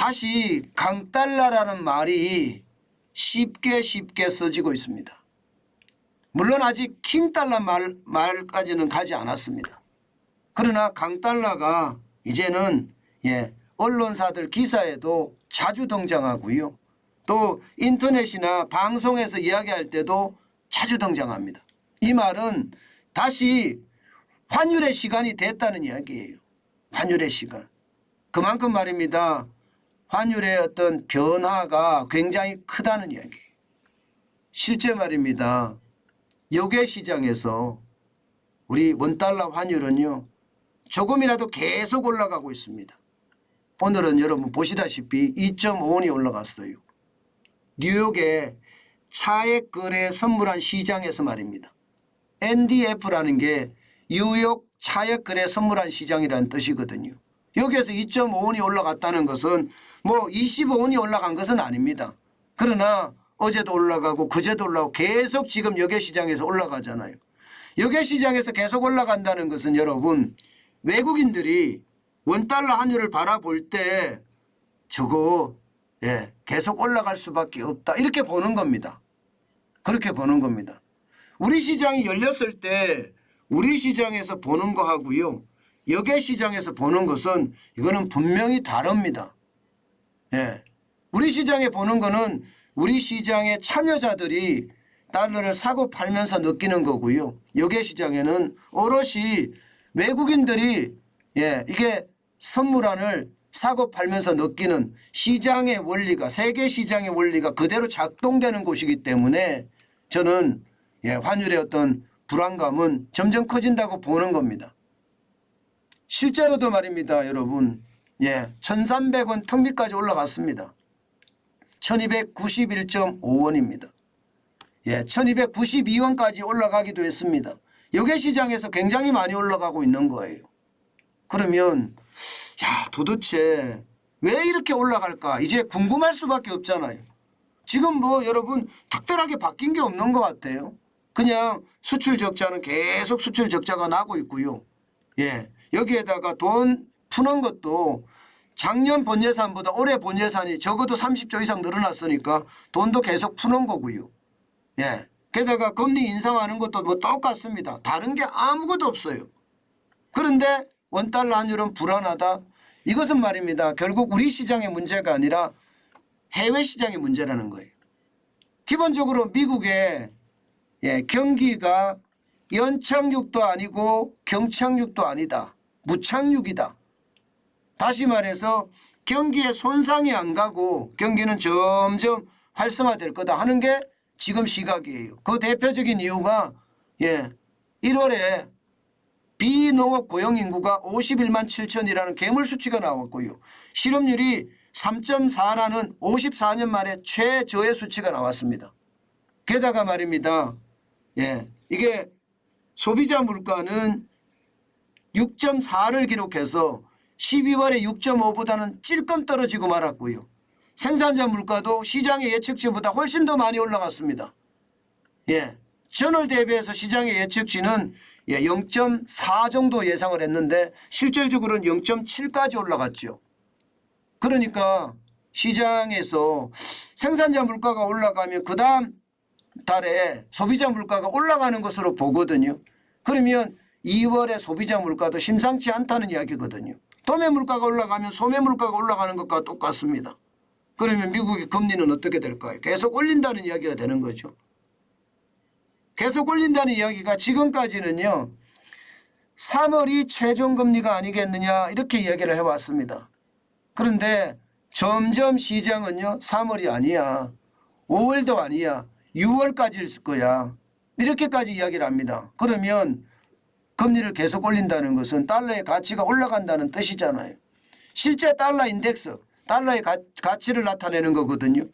다시 강달러라는 말이 쉽게 써지고 있습니다. 물론 아직 킹달러 말까지는 가지 않았습니다. 그러나 강달러가 이제는 언론사들 기사에도 자주 등장하고요. 또 인터넷이나 방송에서 이야기할 때도 자주 등장합니다. 이 말은 다시 환율의 시간이 됐다는 이야기예요. 환율의 시간. 그만큼 말입니다. 환율의 어떤 변화가 굉장히 크다는 이야기예요. 실제 말입니다. 역외 시장에서 우리 원달러 환율은요. 조금이라도 계속 올라가고 있습니다. 오늘은 여러분 보시다시피 2.5원이 올라갔어요. 뉴욕의 차액 거래 선물한 시장에서 말입니다. NDF라는 게 뉴욕 차액 거래 선물한 시장이라는 뜻이거든요. 여기에서 2.5원이 올라갔다는 것은 뭐 25원이 올라간 것은 아닙니다. 그러나 어제도 올라가고 그제도 올라가고 계속 지금 역외 시장에서 올라가잖아요. 역외 시장에서 계속 올라간다는 것은 여러분 외국인들이 원달러 환율을 바라볼 때 저거 계속 올라갈 수밖에 없다 이렇게 보는 겁니다. 그렇게 보는 겁니다. 우리 시장이 열렸을 때 우리 시장에서 보는 거하고요. 역외 시장에서 보는 것은 이거는 분명히 다릅니다. 우리 시장에 보는 거는 우리 시장의 참여자들이 달러를 사고 팔면서 느끼는 거고요. 역외 시장에는 오롯이 외국인들이 이게 선물안을 사고 팔면서 느끼는 시장의 원리가 세계 시장의 원리가 그대로 작동되는 곳이기 때문에 저는 환율의 어떤 불안감은 점점 커진다고 보는 겁니다. 실제로도 말입니다. 여러분 1300원 턱밑까지 올라갔습니다. 1291.5원입니다. 1292원까지 올라가기도 했습니다. 역외 시장에서 굉장히 많이 올라가고 있는 거예요. 그러면 도대체 왜 이렇게 올라갈까 이제 궁금할 수밖에 없잖아요. 지금 뭐 여러분 특별하게 바뀐 게 없는 것 같아요. 그냥 수출 적자는 계속 수출 적자가 나고 있고요. 여기에다가 돈 푸는 것도 작년 본예산보다 올해 본예산이 적어도 30조 이상 늘어났으니까 돈도 계속 푸는 거고요. 게다가 금리 인상하는 것도 뭐 똑같습니다. 다른 게 아무것도 없어요. 그런데 원달러 환율은 불안하다. 이것은 말입니다. 결국 우리 시장의 문제가 아니라 해외 시장의 문제라는 거예요. 기본적으로 미국의 경기가 연착륙도 아니고 경착륙도 아니다. 무착륙이다. 다시 말해서 경기에 손상이 안 가고 경기는 점점 활성화될 거다 하는 게 지금 시각이에요. 그 대표적인 이유가 1월에 비농업 고용인구가 51만 7천이라는 괴물 수치가 나왔고요. 실업률이 3.4라는 54년 만에 최저의 수치가 나왔습니다. 게다가 말입니다. 이게 소비자 물가는 6.4를 기록해서 12월에 6.5보다는 찔끔 떨어지고 말았고요. 생산자 물가도 시장의 예측치보다 훨씬 더 많이 올라갔습니다. 전월 대비해서 시장의 예측치는 0.4 정도 예상을 했는데 실질적으로는 0.7까지 올라갔죠. 그러니까 시장에서 생산자 물가가 올라가면 그 다음 달에 소비자 물가가 올라가는 것으로 보거든요. 그러면 2월에 소비자 물가도 심상치 않다는 이야기거든요. 도매 물가가 올라가면 소매 물가가 올라가는 것과 똑같습니다. 그러면 미국의 금리는 어떻게 될까요? 계속 올린다는 이야기가 되는 거죠. 계속 올린다는 이야기가 지금까지는요. 3월이 최종금리가 아니겠느냐 이렇게 이야기를 해왔습니다. 그런데 점점 시장은요. 3월이 아니야. 5월도 아니야. 6월까지일 거야. 이렇게까지 이야기를 합니다. 그러면 금리를 계속 올린다는 것은 달러의 가치가 올라간다는 뜻이잖아요. 실제 달러 인덱스, 달러의 가치를 나타내는 거거든요.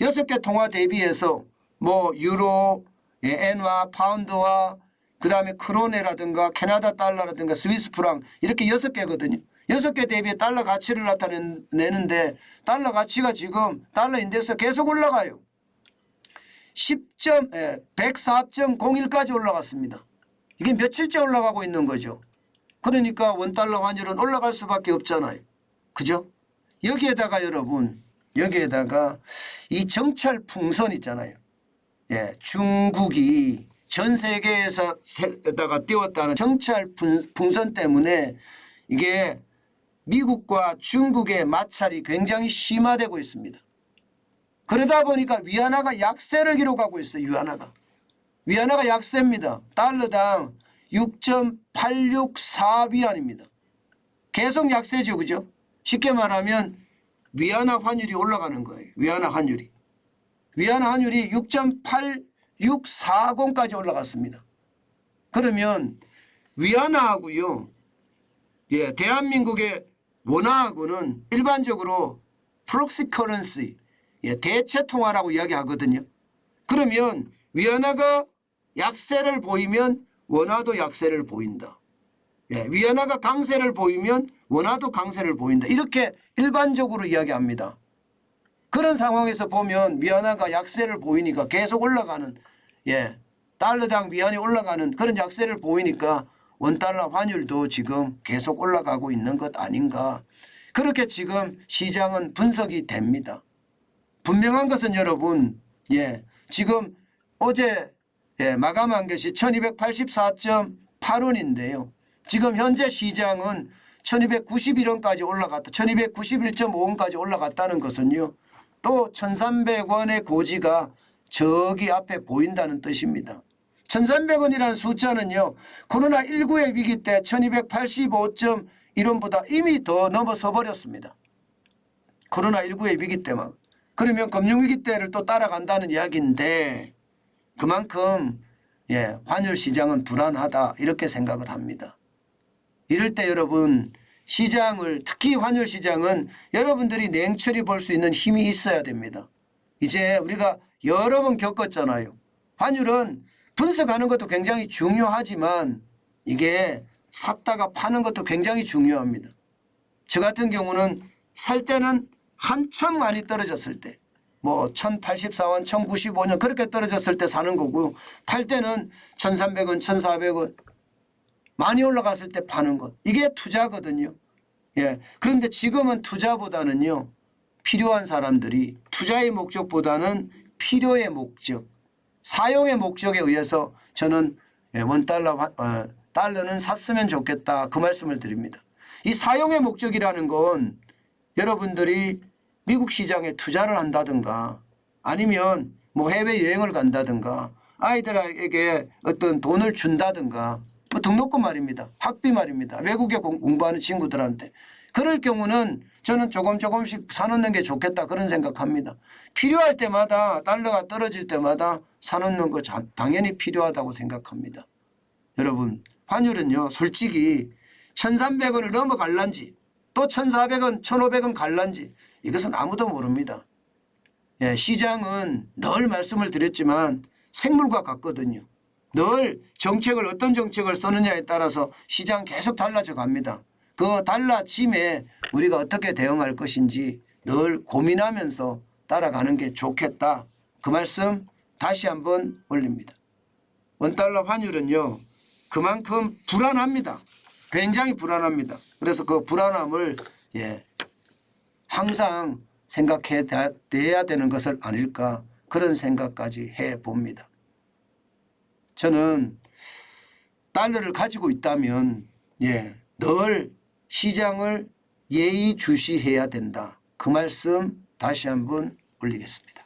6개 통화 대비해서 뭐 유로, 엔화, 파운드와 그다음에 크로네라든가 캐나다 달러라든가 스위스 프랑 이렇게 6개거든요. 6개 대비해 달러 가치를 나타내는데 달러 가치가 지금 달러 인덱스 계속 올라가요. 104.01까지 올라갔습니다. 이게 며칠째 올라가고 있는 거죠. 그러니까 원달러 환율은 올라갈 수밖에 없잖아요. 그죠? 여기에다가 여러분, 여기에다가 이 정찰 풍선 있잖아요. 예, 중국이 전 세계에다가 띄웠다는 정찰 풍선 때문에 이게 미국과 중국의 마찰이 굉장히 심화되고 있습니다. 그러다 보니까 위안화가 약세를 기록하고 있어요. 위안화가 약세입니다. 달러당 6.864위안입니다. 계속 약세죠. 그죠? 쉽게 말하면 위안화 환율이 올라가는 거예요. 위안화 환율이 6.8640까지 올라갔습니다. 그러면 위안화하고요, 예, 대한민국의 원화하고는 일반적으로 프록시 커런시, 예, 대체 통화라고 이야기하거든요. 그러면 위안화가 약세를 보이면 원화도 약세를 보인다. 예, 위안화가 강세를 보이면 원화도 강세를 보인다. 이렇게 일반적으로 이야기합니다. 그런 상황에서 보면 위안화가 약세를 보이니까 계속 올라가는, 예, 달러당 위안이 올라가는 그런 약세를 보이니까 원달러 환율도 지금 계속 올라가고 있는 것 아닌가. 그렇게 지금 시장은 분석이 됩니다. 분명한 것은 여러분, 예, 지금 어제, 예, 마감한 것이 1284.8원인데요. 지금 현재 시장은 1291원까지 올라갔다. 1291.5원까지 올라갔다는 것은요, 또 1300원의 고지가 저기 앞에 보인다는 뜻입니다. 1300원이라는 숫자는요, 코로나19의 위기 때 1285.1원보다 이미 더 넘어서 버렸습니다. 코로나19의 위기 때만. 그러면 금융위기 때를 또 따라간다는 이야기인데 그만큼, 예, 환율 시장은 불안하다 이렇게 생각을 합니다. 이럴 때 여러분, 시장을, 특히 환율 시장은 여러분들이 냉철히 볼 수 있는 힘이 있어야 됩니다. 이제 우리가 여러 번 겪었잖아요. 환율은 분석하는 것도 굉장히 중요하지만 이게 샀다가 파는 것도 굉장히 중요합니다. 저 같은 경우는 살 때는 한참 많이 떨어졌을 때, 뭐 1084원, 1095원 그렇게 떨어졌을 때 사는 거고요. 팔 때는 1300원, 1400원 많이 올라갔을 때 파는 것. 이게 투자거든요. 예. 그런데 지금은 투자보다는요, 필요한 사람들이 투자의 목적보다는 필요의 목적, 사용의 목적에 의해서 저는 원달러, 달러는 샀으면 좋겠다 그 말씀을 드립니다. 이 사용의 목적이라는 건 여러분들이 미국 시장에 투자를 한다든가 아니면 뭐 해외여행을 간다든가 아이들에게 어떤 돈을 준다든가 뭐 등록금 말입니다. 학비 말입니다. 외국에 공부하는 친구들한테. 그럴 경우는 저는 조금씩 사놓는 게 좋겠다 그런 생각합니다. 필요할 때마다 달러가 떨어질 때마다 사놓는 거 당연히 필요하다고 생각합니다. 여러분, 환율은요, 솔직히 1300원을 넘어갈란지 또 1400원, 1500원 갈란지 이것은 아무도 모릅니다. 예, 시장은 늘 말씀을 드렸지만 생물과 같거든요. 늘 정책을 어떤 정책을 쓰느냐에 따라서 시장 계속 달라져 갑니다. 그 달라짐에 우리가 어떻게 대응할 것인지 늘 고민하면서 따라가는 게 좋겠다. 그 말씀 다시 한번 올립니다. 원달러 환율은요, 그만큼 불안합니다. 굉장히 불안합니다. 그래서 그 불안함을, 예, 항상 생각해야 되는 것을 아닐까 그런 생각까지 해봅니다. 저는 달러를 가지고 있다면, 예, 늘 시장을 예의주시해야 된다. 그 말씀 다시 한번 올리겠습니다.